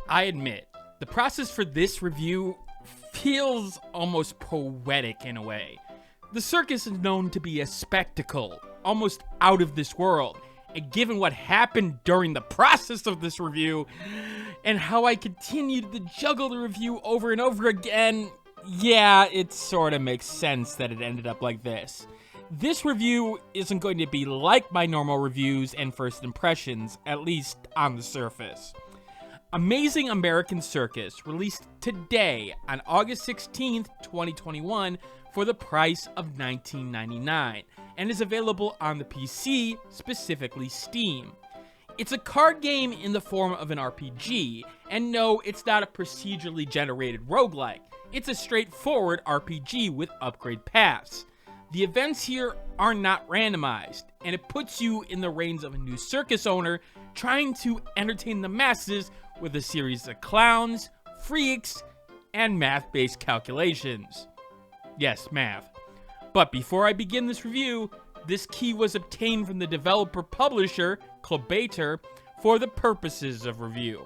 I admit, the process for this review feels almost poetic in a way. The circus is known to be a spectacle, almost out of this world. And given what happened during the process of this review, and how I continued to juggle the review over and over again, yeah, it sort of makes sense that it ended up like this. This review isn't going to be like my normal reviews and first impressions, at least on the surface. Amazing American Circus released today on August 16th, 2021 for the price of $19.99 and is available on the PC, specifically Steam. It's a card game in the form of an RPG, and no, it's not a procedurally generated roguelike. It's a straightforward RPG with upgrade paths. The events here are not randomized, and it puts you in the reins of a new circus owner trying to entertain the masses with a series of clowns, freaks, and math-based calculations. Yes, math. But before I begin this review, this key was obtained from the developer-publisher, Curator, for the purposes of review.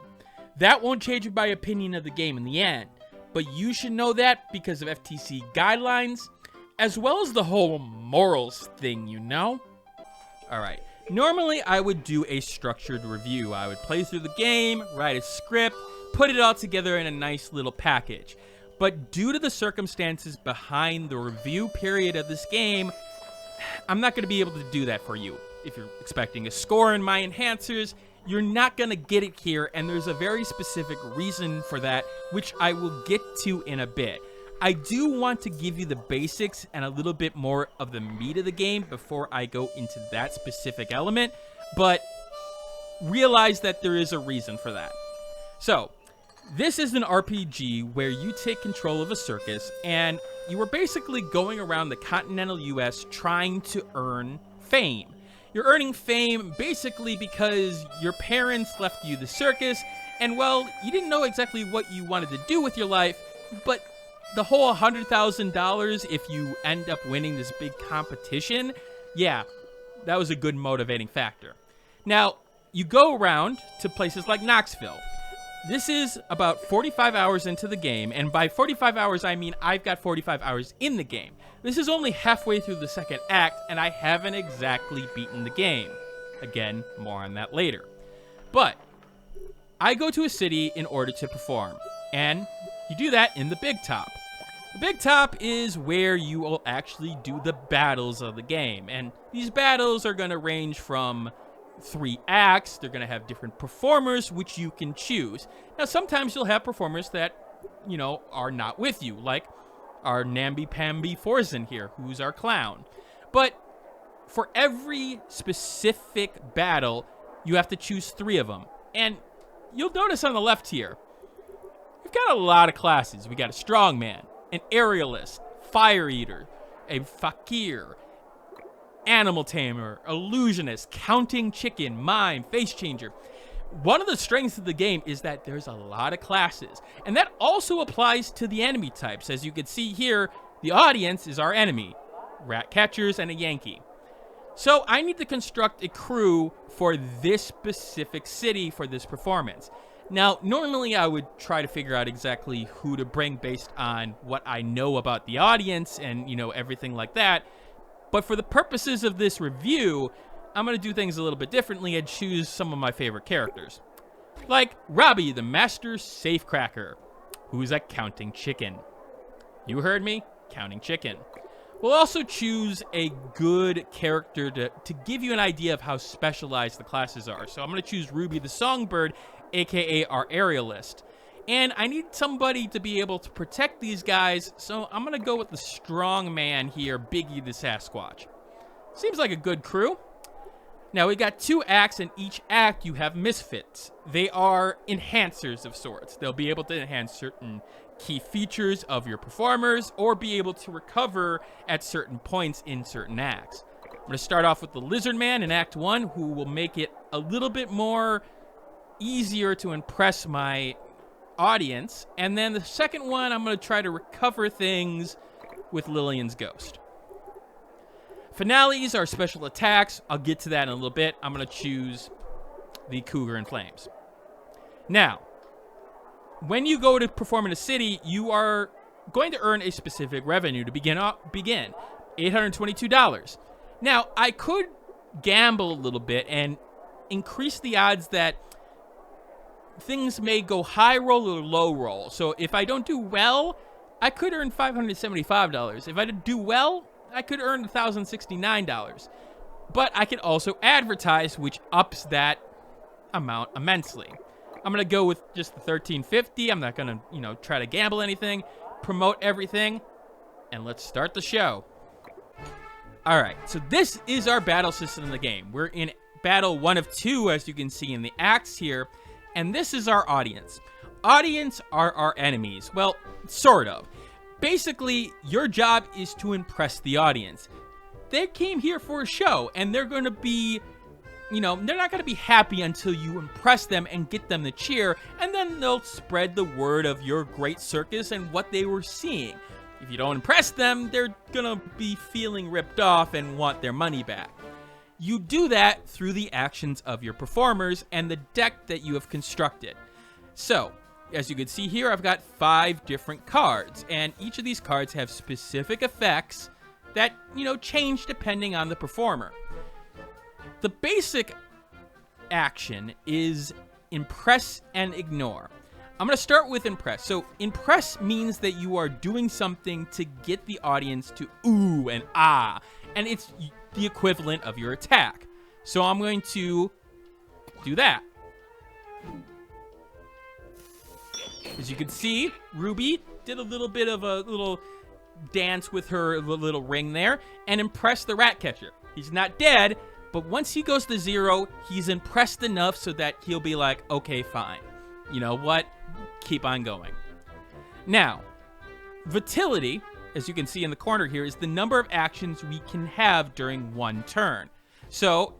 That won't change my opinion of the game in the end, but you should know that because of FTC guidelines, as well as the whole morals thing, you know? Alright, normally I would do a structured review. I would play through the game, write a script, put it all together in a nice little package. But due to the circumstances behind the review period of this game, I'm not going to be able to do that for you. If you're expecting a score in my enhancers, you're not going to get it here, and there's a very specific reason for that, which I will get to in a bit. I do want to give you the basics and a little bit more of the meat of the game before I go into that specific element, but realize that there is a reason for that. So, this is an RPG where you take control of a circus, and you are basically going around the continental US trying to earn fame. You're earning fame basically because your parents left you the circus, and well, you didn't know exactly what you wanted to do with your life, but the whole $100,000 if you end up winning this big competition, yeah, that was a good motivating factor. Now, you go around to places like Knoxville. This is about 45 hours into the game, and by 45 hours, I mean I've got 45 hours in the game. This is only halfway through the second act, and I haven't exactly beaten the game. Again, more on that later. But I go to a city in order to perform, and you do that in the Big Top. The Big Top is where you will actually do the battles of the game, and these battles are going to range from 3 acts. They're going to have different performers, which you can choose. Now, sometimes you'll have performers that, you know, are not with you, like our namby-pamby Forzen here, who's our clown. But for every specific battle, you have to choose 3 of them. And you'll notice on the left here, we've got a lot of classes. We got a strongman, an aerialist, fire eater, a fakir, animal tamer, illusionist, counting chicken, mime, face changer. One of the strengths of the game is that there's a lot of classes, and that also applies to the enemy types. As you can see here, the audience is our enemy, rat catchers and a Yankee. So I need to construct a crew for this specific city for this performance. Now, normally I would try to figure out exactly who to bring based on what I know about the audience and, you know, everything like that. But for the purposes of this review, I'm going to do things a little bit differently and choose some of my favorite characters. Like Robbie, the Master Safecracker, who's a counting chicken. You heard me, counting chicken. We'll also choose a good character to give you an idea of how specialized the classes are. So I'm going to choose Ruby the Songbird, aka our aerialist. And I need somebody to be able to protect these guys, so I'm going to go with the strong man here, Biggie the Sasquatch. Seems like a good crew. Now, we got 2 acts, and each act you have misfits. They are enhancers of sorts. They'll be able to enhance certain key features of your performers or be able to recover at certain points in certain acts. I'm going to start off with the Lizard Man in Act 1, who will make it a little bit more easier to impress my audience, and then the second one I'm going to try to recover things with Lillian's Ghost. Finales are special attacks. I'll get to that in a little bit. I'm going to choose the Cougar in Flames. Now, when you go to perform in a city, you are going to earn a specific revenue to begin $822. Now, I could gamble a little bit and increase the odds that things may go high roll or low roll. So if I don't do well, I could earn $575. If I do well, I could earn $1,069. But I can also advertise, which ups that amount immensely. I'm going to go with just the $1,350. I'm not going to, try to gamble anything, promote everything, and let's start the show. All right, so this is our battle system in the game. We're in battle 1 of 2, as you can see in the acts here, and this is our audience. Audience are our enemies. Well, sort of. Basically, your job is to impress the audience. They came here for a show, and they're going to be, they're not going to be happy until you impress them and get them to cheer, and then they'll spread the word of your great circus and what they were seeing. If you don't impress them, they're going to be feeling ripped off and want their money back. You do that through the actions of your performers and the deck that you have constructed. So, as you can see here, I've got 5 different cards, and each of these cards have specific effects that, change depending on the performer. The basic action is impress and ignore. I'm going to start with impress. So impress means that you are doing something to get the audience to ooh and ah, and it's the equivalent of your attack. So I'm going to do that. As you can see, Ruby did a little bit of a little dance with her little ring there and impressed the rat catcher. He's not dead, but once he goes to 0, he's impressed enough so that he'll be like, okay, fine. You know what? Keep on going. Now, vitality, as you can see in the corner here, is the number of actions we can have during one turn. So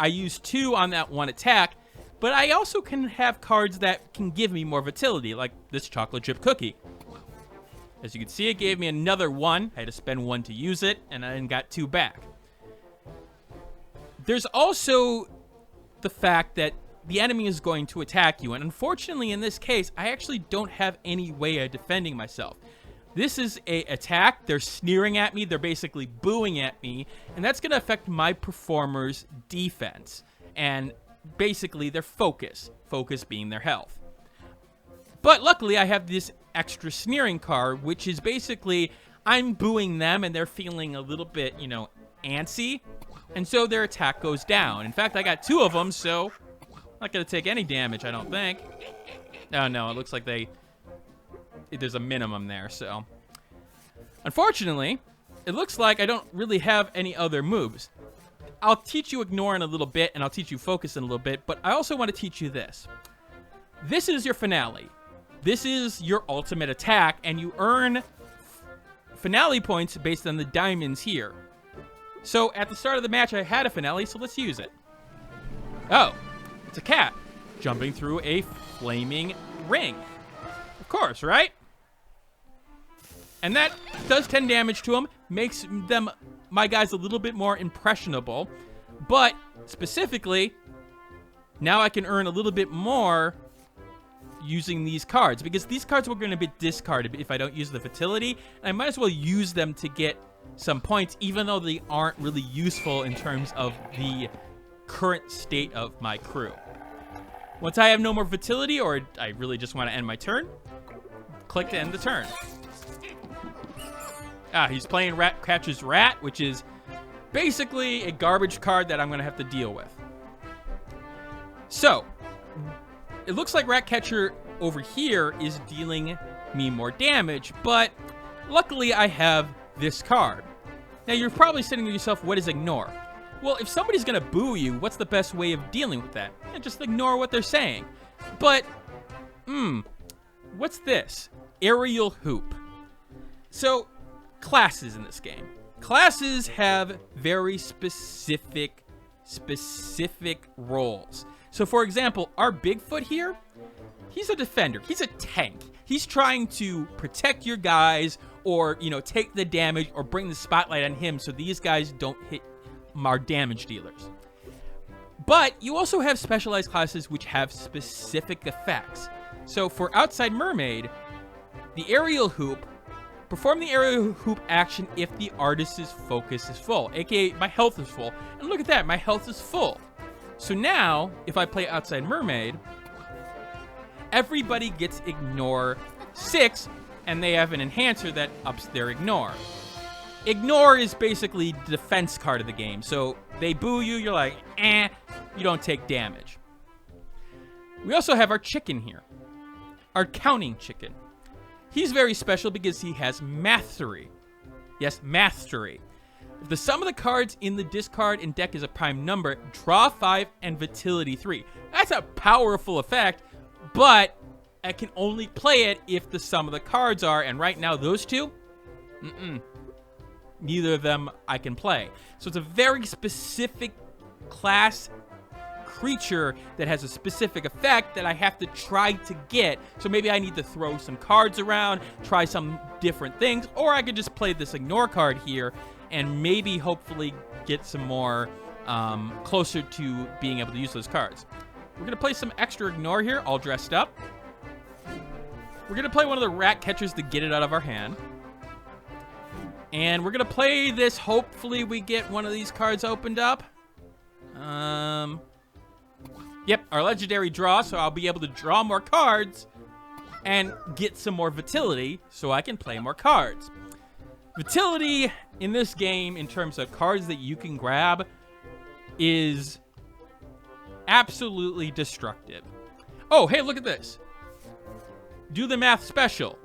I use 2 on that one attack, but I also can have cards that can give me more vitality, like this chocolate chip cookie. As you can see, it gave me another 1. I had to spend 1 to use it, and I then got 2 back. There's also the fact that the enemy is going to attack you, and unfortunately in this case, I actually don't have any way of defending myself. This is an attack. They're sneering at me. They're basically booing at me, and that's going to affect my performer's defense and basically their focus being their health. But luckily, I have this extra sneering card, which is basically I'm booing them, and they're feeling a little bit, antsy, and so their attack goes down. In fact, I got 2 of them, so I'm not going to take any damage, I don't think. Oh, no, it looks like there's a minimum there, so. Unfortunately, it looks like I don't really have any other moves. I'll teach you ignore in a little bit, and I'll teach you focus in a little bit, but I also want to teach you this. This is your finale. This is your ultimate attack, and you earn finale points based on the diamonds here. So at the start of the match, I had a finale, so let's use it. Oh, it's a cat jumping through a flaming ring. Of course, right? And that does 10 damage to them, makes them, my guys, a little bit more impressionable. But specifically, now I can earn a little bit more using these cards, because these cards were going to be discarded if I don't use the vitality. I might as well use them to get some points, even though they aren't really useful in terms of the current state of my crew. Once I have no more vitality, or I really just want to end my turn, click to end the turn. He's playing Rat Catches Rat, which is basically a garbage card that I'm going to have to deal with. So, it looks like Ratcatcher over here is dealing me more damage, but luckily I have this card. Now you're probably saying to yourself, what is ignore? Well, if somebody's gonna boo you, what's the best way of dealing with that? Yeah, just ignore what they're saying. But, what's this? Aerial hoop. So, classes in this game. Classes have very specific roles. So, for example, our Bigfoot here, he's a defender. He's a tank. He's trying to protect your guys or, take the damage or bring the spotlight on him so these guys don't hit our damage dealers. But you also have specialized classes which have specific effects. So for Outside Mermaid, the aerial hoop, perform the aerial hoop action if the artist's focus is full, aka my health is full. And look at that, my health is full. So now, if I play Outside Mermaid, everybody gets Ignore 6, and they have an enhancer that ups their Ignore. Ignore is basically the defense card of the game. So they boo you, you're like, you don't take damage. We also have our chicken here. Our counting chicken. He's very special because he has mastery. Yes, mastery. If the sum of the cards in the discard and deck is a prime number, draw 5 and vitality 3. That's a powerful effect, but I can only play it if the sum of the cards are, and right now those two, neither of them I can play. So it's a very specific class creature that has a specific effect that I have to try to get. So maybe I need to throw some cards around, try some different things, or I could just play this Ignore card here and maybe hopefully get some more closer to being able to use those cards. We're gonna play some extra Ignore here, all dressed up. We're gonna play one of the rat catchers to get it out of our hand. And we're gonna play this, hopefully we get one of these cards opened up. Yep, our legendary draw, so I'll be able to draw more cards and get some more vitality so I can play more cards. Vitality in this game, in terms of cards that you can grab, is absolutely destructive. Oh, hey, look at this. Do the math special.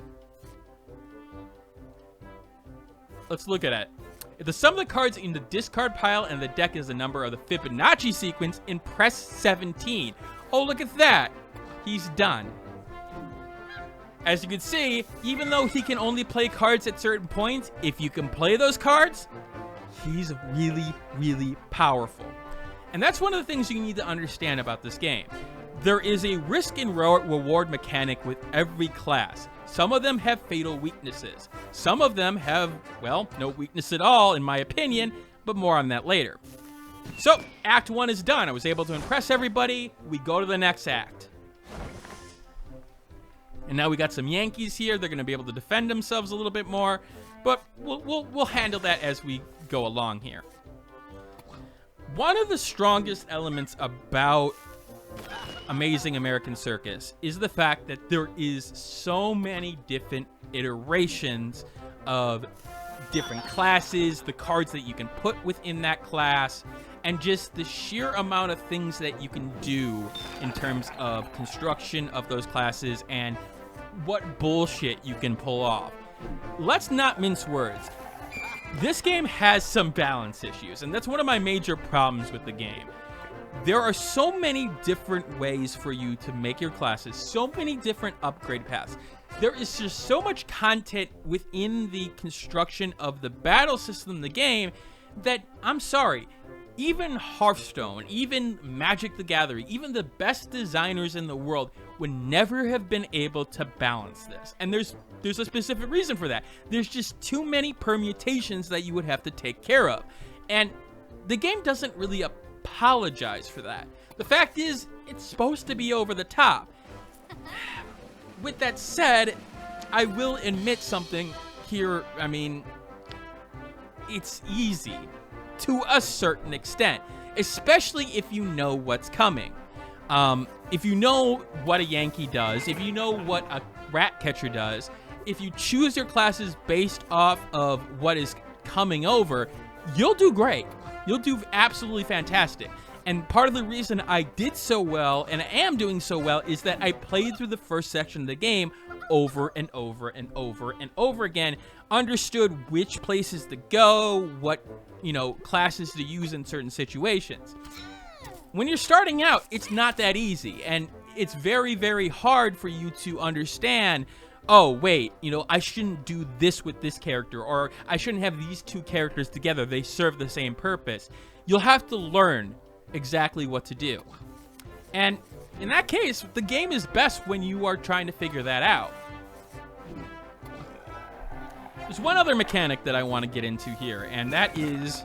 Let's look at it. If the sum of the cards in the discard pile and the deck is the number of the Fibonacci sequence, press 17. Oh, look at that. He's done. As you can see, even though he can only play cards at certain points, if you can play those cards, he's really, really powerful. And that's one of the things you need to understand about this game. There is a risk and reward mechanic with every class. Some of them have fatal weaknesses. Some of them have, well, no weakness at all, in my opinion, but more on that later. So, Act 1 is done. I was able to impress everybody. We go to the next act. And now we got some Yankees here. They're going to be able to defend themselves a little bit more, but we'll handle that as we go along here. One of the strongest elements about Amazing American Circus is the fact that there is so many different iterations of different classes, the cards that you can put within that class, and just the sheer amount of things that you can do in terms of construction of those classes and what bullshit you can pull off. Let's not mince words. This game has some balance issues, and that's one of my major problems with the game. There are so many different ways for you to make your classes, so many different upgrade paths. There is just so much content within the construction of the battle system in the game that, I'm sorry, even Hearthstone, even Magic the Gathering, even the best designers in the world would never have been able to balance this. And there's a specific reason for that. There's just too many permutations that you would have to take care of. And the game doesn't really apologize for that. The fact is, it's supposed to be over the top. With that said, I will admit something here. I mean, it's easy to a certain extent, especially if you know what's coming. If you know what a Yankee does, if you know what a rat catcher does, if you choose your classes based off of what is coming over, you'll do great. You'll do absolutely fantastic. And part of the reason I did so well, and I am doing so well, is that I played through the first section of the game over and over and over and over again, understood which places to go, what, classes to use in certain situations. When you're starting out, it's not that easy, and it's very, very hard for you to understand, oh, wait, I shouldn't do this with this character, or I shouldn't have these two characters together. They serve the same purpose. You'll have to learn exactly what to do. And in that case, the game is best when you are trying to figure that out. There's one other mechanic that I want to get into here, and that is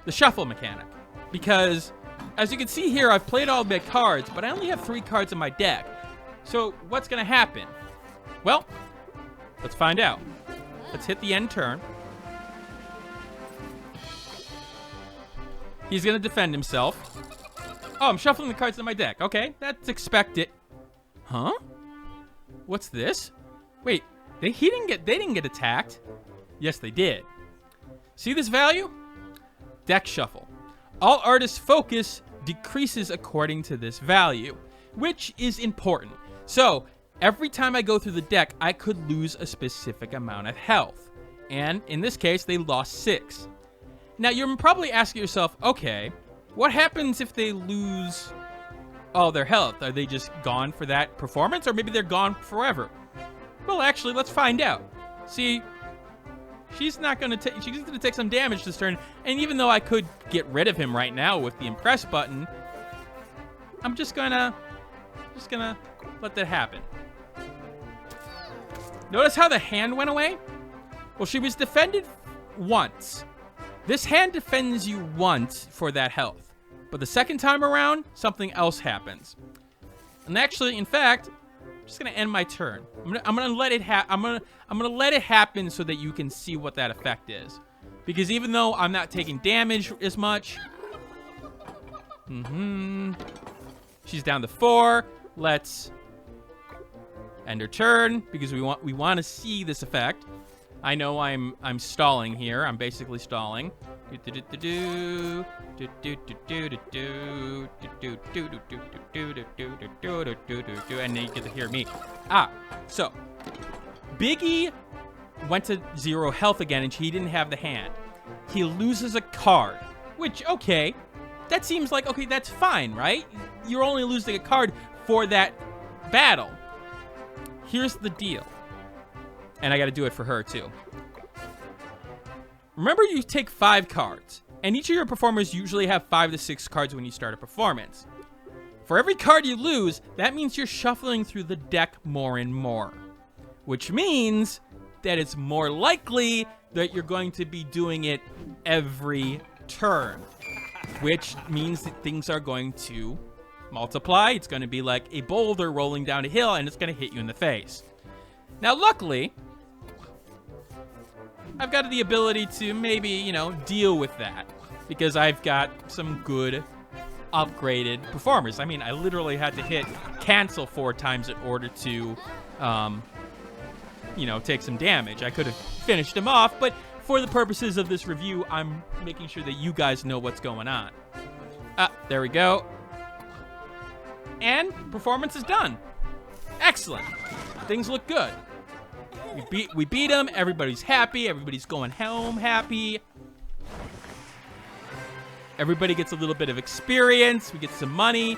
the shuffle mechanic. Because, as you can see here, I've played all my cards, but I only have 3 cards in my deck. So what's going to happen? Well, let's find out. Let's hit the end turn. He's going to defend himself. Oh, I'm shuffling the cards in my deck. Okay, that's expected. Huh? What's this? Wait, they didn't get attacked. Yes, they did. See this value? Deck shuffle. All artists' focus decreases according to this value, which is important. So, every time I go through the deck, I could lose a specific amount of health. And in this case, they lost 6. Now, you're probably asking yourself, okay, what happens if they lose all their health? Are they just gone for that performance, or maybe they're gone forever? Well, actually, let's find out. See, she's going to take some damage this turn, and even though I could get rid of him right now with the impress button, I'm just gonna let that happen. Notice how the hand went away? Well, she was defended once. This hand defends you once for that health, but the second time around, something else happens. And actually, in fact, I'm just gonna end my turn. I'm gonna let it happen so that you can see what that effect is. Because even though I'm not taking damage as much, she's down to 4. Let's end her turn because we want to see this effect. I know I'm stalling here. I'm basically stalling. And then you get to hear me. So Biggie went to 0 health again, and he didn't have the hand. He loses a card, which, okay, that seems like, okay, that's fine, right? You're only losing a card for that battle. Here's the deal. And I got to do it for her, too. Remember, you take 5 cards, and each of your performers usually have 5 to 6 cards when you start a performance. For every card you lose, that means you're shuffling through the deck more and more, which means that it's more likely that you're going to be doing it every turn, which means that things are going to multiply. It's going to be like a boulder rolling down a hill, and it's going to hit you in the face. Now, luckily, I've got the ability to maybe, deal with that because I've got some good upgraded performers. I mean, I literally had to hit cancel 4 times in order to, take some damage. I could have finished him off, but for the purposes of this review, I'm making sure that you guys know what's going on. There we go. And performance is done. Excellent. Things look good. We beat him. Everybody's happy. Everybody's going home happy. Everybody gets a little bit of experience. We get some money.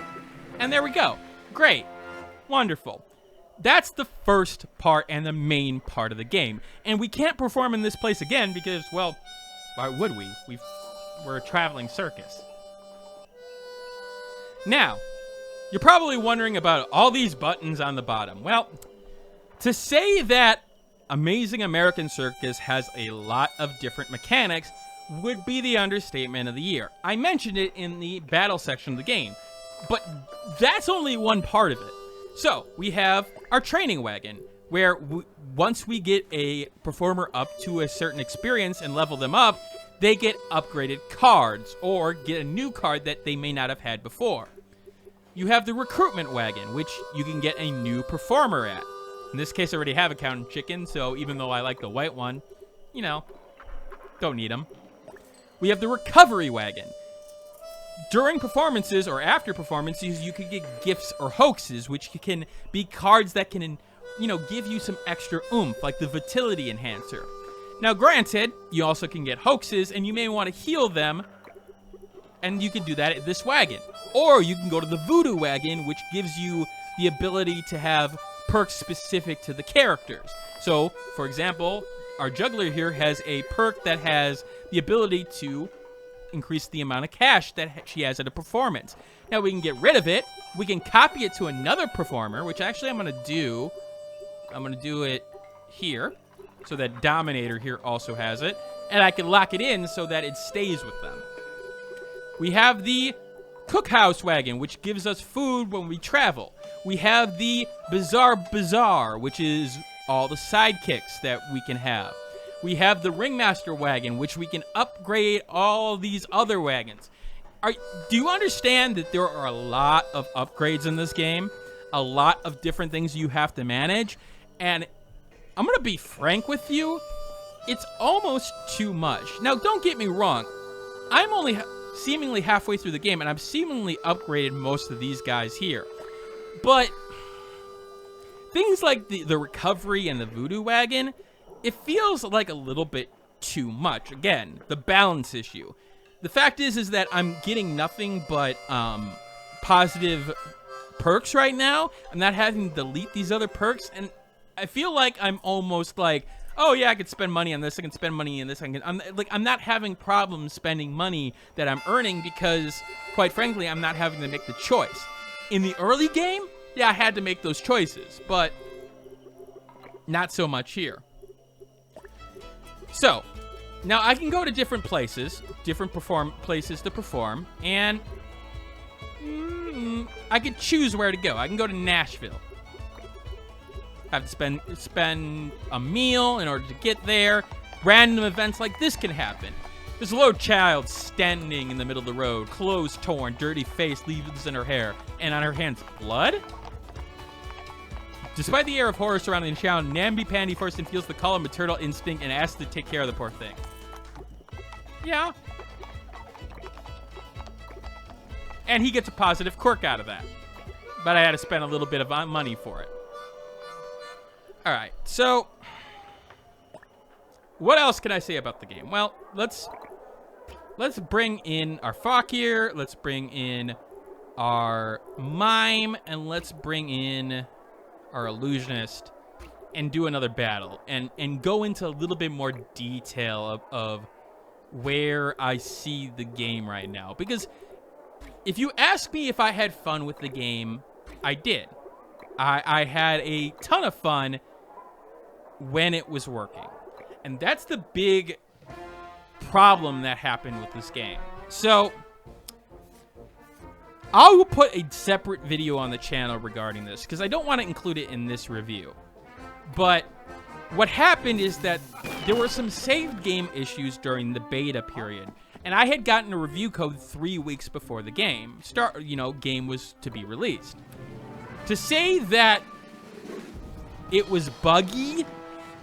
And there we go. Great. Wonderful. That's the first part and the main part of the game. And we can't perform in this place again because, well, why would we? We're a traveling circus. Now, you're probably wondering about all these buttons on the bottom. Well, to say that Amazing American Circus has a lot of different mechanics would be the understatement of the year. I mentioned it in the battle section of the game, but that's only one part of it. So, we have our training wagon, where once we get a performer up to a certain experience and level them up, they get upgraded cards or get a new card that they may not have had before. You have the Recruitment Wagon, which you can get a new performer at. In this case, I already have a Counting Chicken, so even though I like the white one, don't need them. We have the Recovery Wagon. During performances or after performances, you can get gifts or hoaxes, which can be cards that can, give you some extra oomph, like the Vitality Enhancer. Now, granted, you also can get hoaxes, and you may want to heal them, and you can do that at this wagon. Or you can go to the Voodoo Wagon, which gives you the ability to have perks specific to the characters. So, for example, our juggler here has a perk that has the ability to increase the amount of cash that she has at a performance. Now, we can get rid of it. We can copy it to another performer, which actually I'm going to do. I'm going to do it here, so that Dominator here also has it. And I can lock it in so that it stays with them. We have the Cookhouse Wagon, which gives us food when we travel. We have the Bizarre Bazaar, which is all the sidekicks that we can have. We have the Ringmaster Wagon, which we can upgrade all these other wagons. Do you understand that there are a lot of upgrades in this game? A lot of different things you have to manage? And I'm going to be frank with you, it's almost too much. Now, don't get me wrong. I'm only seemingly halfway through the game, and I've seemingly upgraded most of these guys here. But things like the recovery and the voodoo wagon, it feels like a little bit too much. Again, the balance issue. The fact is that I'm getting nothing but positive perks right now. I'm not having to delete these other perks, and I feel like I'm almost like, oh yeah, I could spend money on this, I can spend money on this. I'm not having problems spending money that I'm earning because, quite frankly, I'm not having to make the choice. In the early game, yeah, I had to make those choices, but not so much here. So, now I can go to different places, places to perform, and I can choose where to go. I can go to Nashville. I have to spend a meal in order to get there. Random events like this can happen. There's a little child standing in the middle of the road, clothes torn, dirty face, leaves in her hair, and on her hands, blood? Despite the air of horror surrounding the child, namby-pamby Forston feels the call of maternal instinct and asks to take care of the poor thing. Yeah. And he gets a positive quirk out of that. But I had to spend a little bit of money for it. Alright, so what else can I say about the game? Well, let's bring in our fakir, let's bring in our mime, and let's bring in our illusionist and do another battle and go into a little bit more detail of where I see the game right now. Because if you ask me if I had fun with the game, I did. I had a ton of fun when it was working. And that's the big problem that happened with this game. So I will put a separate video on the channel regarding this because I don't want to include it in this review. But what happened is that there were some saved game issues during the beta period. And I had gotten a review code 3 weeks before the game game was to be released. To say that it was buggy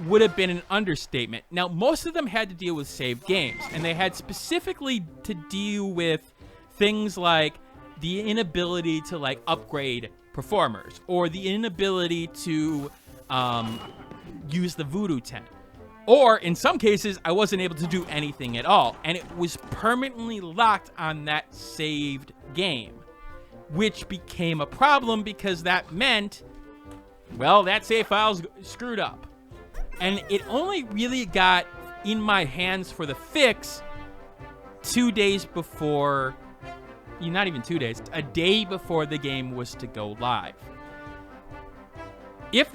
would have been an understatement. Now, most of them had to deal with saved games, and they had specifically to deal with things like the inability to upgrade performers, or the inability to use the voodoo tent. Or, in some cases, I wasn't able to do anything at all, and it was permanently locked on that saved game, which became a problem because that meant, well, that save file's screwed up. And it only really got in my hands for the fix 2 days before, not even 2 days, a day before the game was to go live. If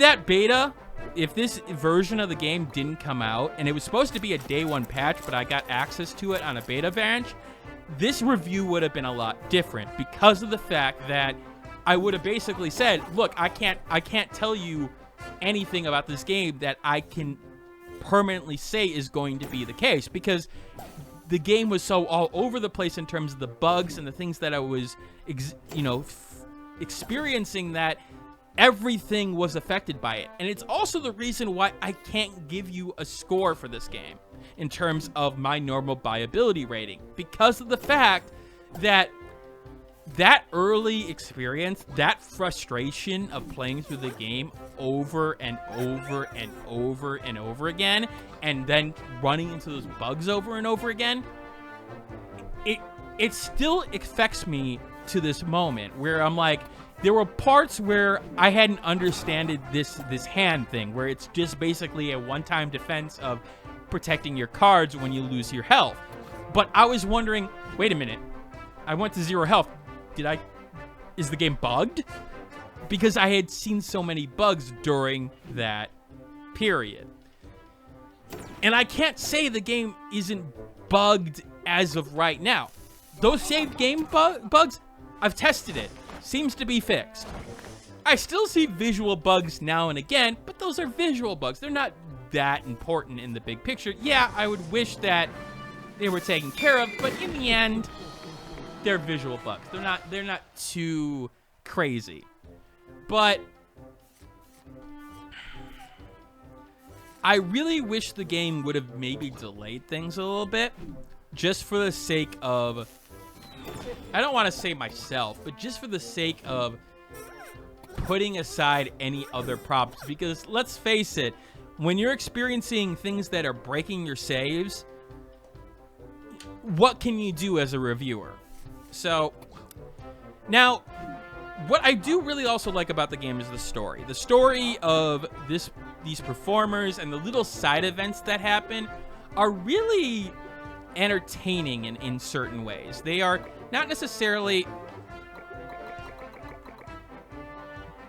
this version of the game didn't come out, and it was supposed to be a day one patch, but I got access to it on a beta branch, this review would have been a lot different because of the fact that I would have basically said, look, I can't tell you anything about this game that I can permanently say is going to be the case, because the game was so all over the place in terms of the bugs and the things that I was experiencing, that everything was affected by it. And it's also the reason why I can't give you a score for this game in terms of my normal buyability rating, because of the fact that early experience, that frustration of playing through the game over and over and over and over again, and then running into those bugs over and over again, it still affects me to this moment where I'm like, there were parts where I hadn't understood this hand thing, where it's just basically a one-time defense of protecting your cards when you lose your health. But I was wondering, wait a minute, I went to 0 health. Is the game bugged? Because I had seen so many bugs during that period. And I can't say the game isn't bugged as of right now. Those saved game bugs, I've tested it. Seems to be fixed. I still see visual bugs now and again, but those are visual bugs. They're not that important in the big picture. Yeah, I would wish that they were taken care of, but in the end, they're visual bugs. They're not too crazy. But I really wish the game would have maybe delayed things a little bit, just for the sake of, I don't want to say myself, but just for the sake of putting aside any other problems. Because let's face it, when you're experiencing things that are breaking your saves, what can you do as a reviewer? So, now, what I do really also like about the game is the story. The story of these performers and the little side events that happen are really entertaining in certain ways. They are not necessarily...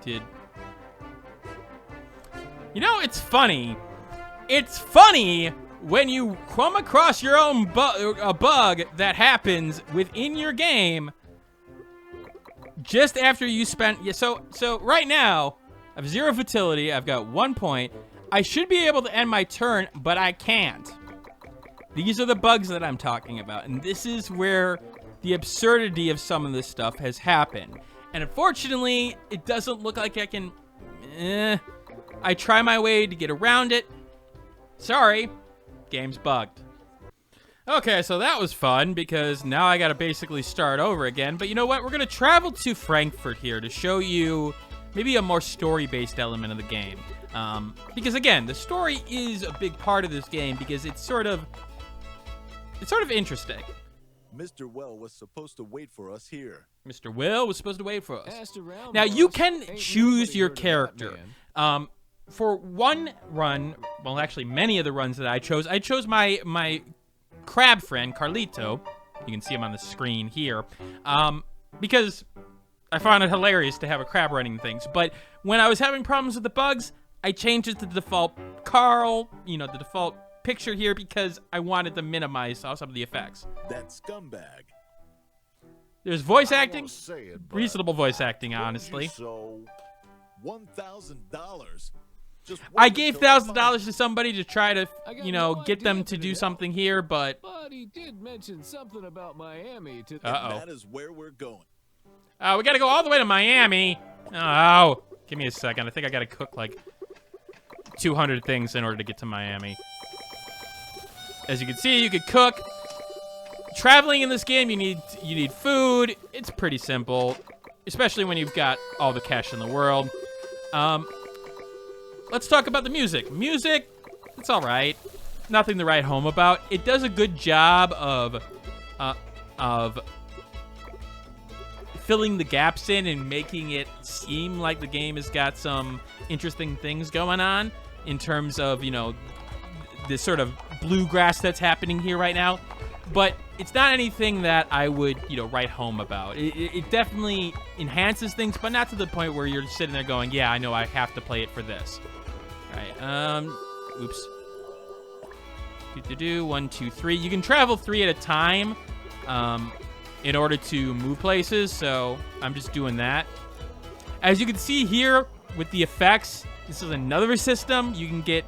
You know, it's funny. It's funny when you come across your own a bug that happens within your game just after you spent... Yeah, so right now, I have 0 fertility. I've got 1 point. I should be able to end my turn, but I can't. These are the bugs that I'm talking about, and this is where the absurdity of some of this stuff has happened. And unfortunately, it doesn't look like I can... I try my way to get around it. Sorry, game's bugged. Okay, so that was fun, because now I gotta basically start over again. But you know what? We're gonna travel to Frankfurt here to show you maybe a more story-based element of the game. Because again, the story is a big part of this game, because it's sort of interesting. Mr. Well was supposed to wait for us here. Mr. Will was supposed to wait for us. Now, you can choose your character. For one run, well, actually, many of the runs that I chose my crab friend, Carlito. You can see him on the screen here. Because I found it hilarious to have a crab running things. But when I was having problems with the bugs, I changed it to the default Carl, you know, the default picture here, because I wanted to minimize some of the effects. That scumbag. There's voice acting, reasonable voice acting, honestly. So, $1,000. I gave $1,000 to somebody to try to, you know, get them to do something here, but he did mention something about Miami to That is where we're going. We gotta go all the way to Miami. Oh, give me a second. I think I gotta cook like 200 things in order to get to Miami. As you can see, you could cook. Traveling in this game, you need food. It's pretty simple, especially when you've got all the cash in the world. Let's talk about the music. Music, it's all right. Nothing to write home about. It does a good job of filling the gaps in and making it seem like the game has got some interesting things going on in terms of, you know, this sort of bluegrass that's happening here right now. But it's not anything that I would, you know, write home about. It definitely enhances things, but not to the point where you're sitting there going, yeah, I know I have to play it for this. All right, oops. 1, 2, 3. You can travel 3 at a time in order to move places, so I'm just doing that. As you can see here with the effects, this is another system. You can get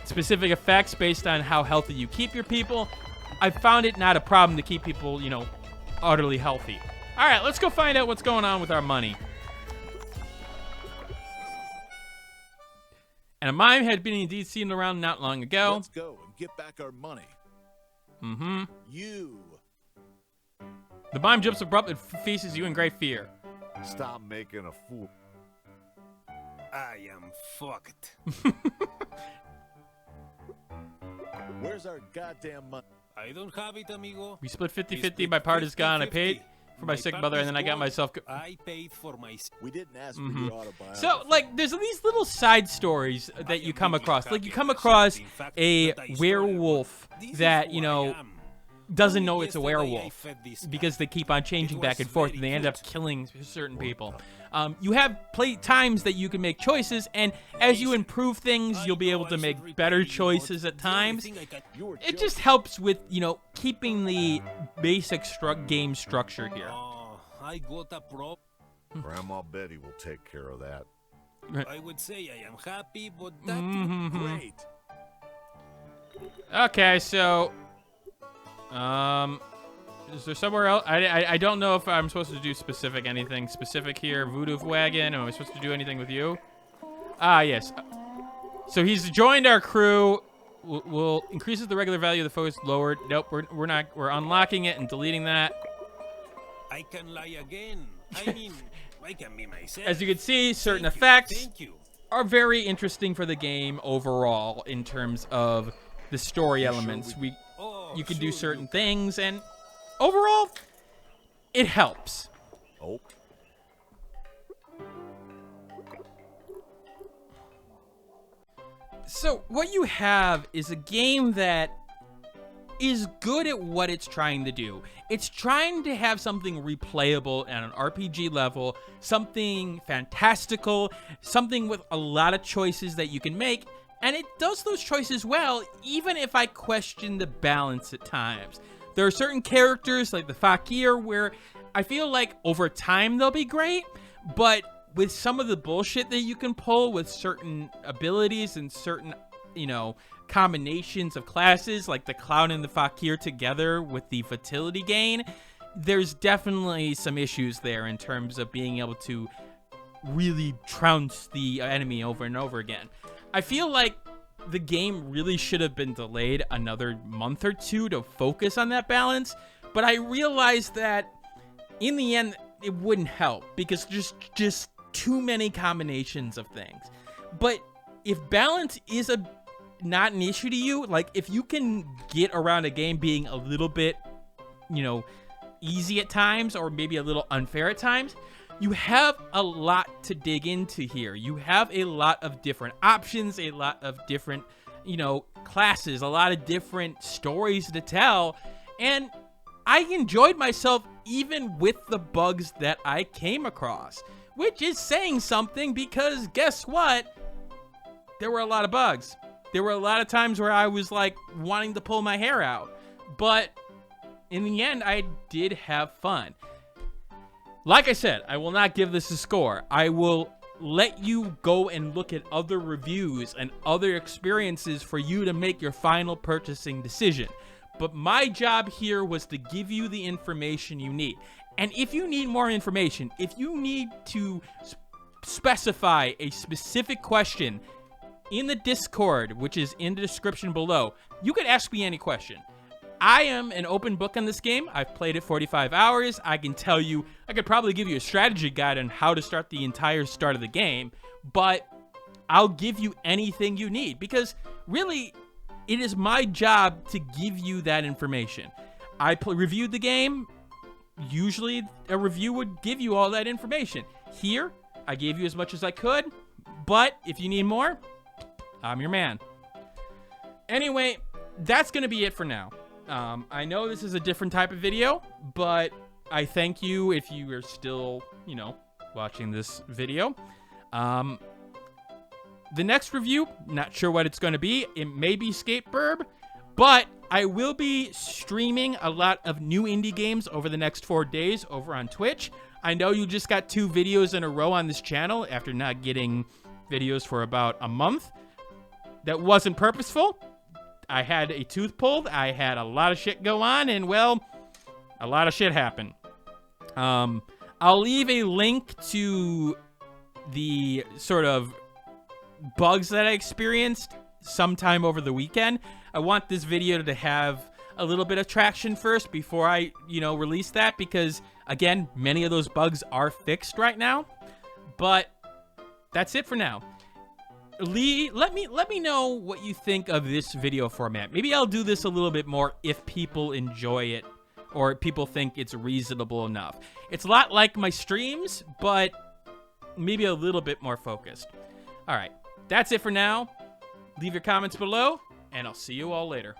specific effects based on how healthy you keep your people. I found it not a problem to keep people, you know, utterly healthy. All right, let's go find out what's going on with our money. And a mime had been indeed seen around not long ago. Let's go and get back our money. Mm-hmm. You. The mime jumps abrupt and faces you in great fear. Stop making a fool. I am fucked. Where's our goddamn money? I don't have it, amigo. We split 50-50. My part is gone. I paid for my sick mother, and then I got myself... I paid for my... We didn't ask for your autobiography. So, like, there's these little side stories that you come across. Like, you come across a werewolf that, you know, doesn't know it's a werewolf because they keep on changing back and forth and they end up killing certain people. You have times that you can make choices, and as you improve things, you'll be able to make better choices at times. It just helps with, you know, keeping the basic game structure here. I got a problem. Grandma Betty will take care of that. I would say I am happy, but that Great. Okay, so is there somewhere else? I don't know if I'm supposed to do anything specific here. Voodoo Wagon, am I supposed to do anything with you? Ah, yes. So he's joined our crew. Will increases the regular value of the focus lowered. Nope, we're not. We're unlocking it and deleting that. I can lie again. I mean, I can be myself. As you can see, certain effects Thank you. are very interesting for the game overall in terms of the story elements. You can do certain things, and overall, it helps. Oh. So what you have is a game that is good at what it's trying to do. It's trying to have something replayable at an RPG level, something fantastical, something with a lot of choices that you can make, and it does those choices well, even if I question the balance at times. There are certain characters, like the Fakir, where I feel like over time they'll be great, but with some of the bullshit that you can pull with certain abilities and certain, you know, combinations of classes, like the clown and the Fakir together with the fertility gain, there's definitely some issues there in terms of being able to really trounce the enemy over and over again. I feel like the game really should have been delayed another month or two to focus on that balance, but I realized that in the end it wouldn't help because there's just too many combinations of things. But if balance is not an issue to you, like if you can get around a game being a little bit, you know, easy at times or maybe a little unfair at times, you have a lot to dig into here. You have a lot of different options, a lot of different, you know, classes, a lot of different stories to tell, and I enjoyed myself even with the bugs that I came across, which is saying something because guess what? There were a lot of bugs. There were a lot of times where I was like wanting to pull my hair out, but in the end, I did have fun. Like I said, I will not give this a score. I will let you go and look at other reviews and other experiences for you to make your final purchasing decision. But my job here was to give you the information you need. And if you need more information, if you need to specify a specific question in the Discord, which is in the description below, you can ask me any question. I am an open book on this game. I've played it 45 hours. I can tell you, I could probably give you a strategy guide on how to start the entire start of the game, but I'll give you anything you need because really, it is my job to give you that information. I reviewed the game. Usually, a review would give you all that information. Here, I gave you as much as I could, but if you need more, I'm your man. Anyway, that's going to be it for now. I know this is a different type of video, but I thank you if you are still, you know, watching this video. The next review, not sure what it's going to be. It may be Skateburb, but I will be streaming a lot of new indie games over the next 4 days over on Twitch. I know you just got 2 videos in a row on this channel after not getting videos for about a month. That wasn't purposeful. I had a tooth pulled. I had a lot of shit go on, and well, a lot of shit happened. I'll leave a link to the sort of bugs that I experienced sometime over the weekend. I want this video to have a little bit of traction first before I, you know, release that because, again, many of those bugs are fixed right now. But that's it for now. Lee, let me know what you think of this video format. Maybe I'll do this a little bit more if people enjoy it or people think it's reasonable enough. It's a lot like my streams, but maybe a little bit more focused. All right, that's it for now. Leave your comments below, and I'll see you all later.